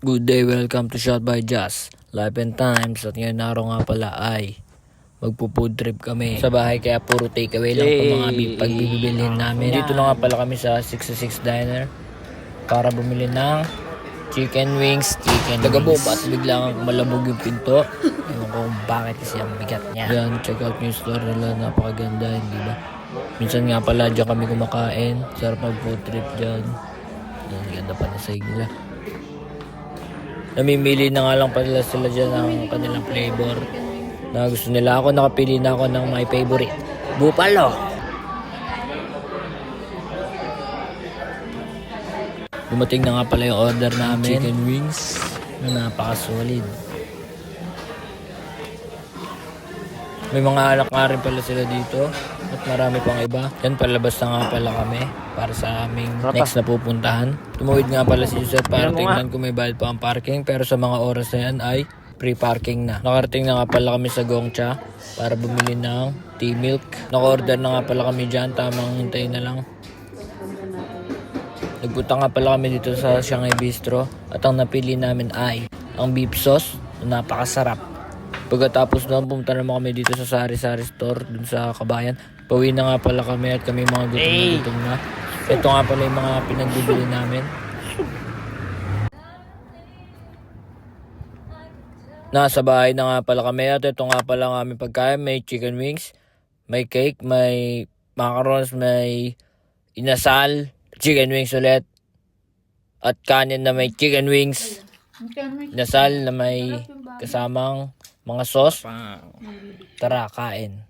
Good day, welcome to Shot by Jazz Life and Times. At ngayon araw nga pala ay magpo-food trip kami sa bahay, kaya puro takeaway lang itong mga pagbibilhin namin. Dito na nga pala kami sa 66 Diner para bumili ng chicken wings. Tagabob at biglang malabog yung pinto. Ewan ko kung bakit, kasi ang bigat niya. Yan, check out yung store nila, napakaganda, hindi ba? Minsan nga pala dyan kami kumakain. Sarap mag-food trip dyan. Yan, ganda pa na sa nila. Namimili na nga lang pala sila dyan ng kanilang flavor na gusto nila. Ako nakapili na ako ng my favorite, Buffalo. Dumating na nga pala yung order namin, chicken wings na napaka-solid. May mga alak nga rin pala sila dito at marami pang iba. Yan, palabas na nga pala kami para sa aming next na pupuntahan. Tumawid nga pala si Joseph para tingnan kung may bayad pa ang parking, pero sa mga oras na yan ay free parking na. Nakarating na nga pala kami sa Gongcha para bumili ng tea milk. Naka-order na nga pala kami dyan, tamang hintay na lang. Nagpunta nga pala kami dito sa Shanghai Bistro at ang napili namin ay ang beef sauce na napakasarap. Pagkatapos doon, pumunta naman kami dito sa Sari-Sari Store dun sa Kabayan. Pauwi na nga pala kami at kami mga gutom na. Ito nga pala yung mga pinagbibili namin. Nasa bahay na nga pala kami at ito nga pala ang aming pagkain. May chicken wings, may cake, may macarons, may inasal, chicken wings ulit, at kanin na may chicken wings, inasal na may kasamang mga sauce. Tara, kain.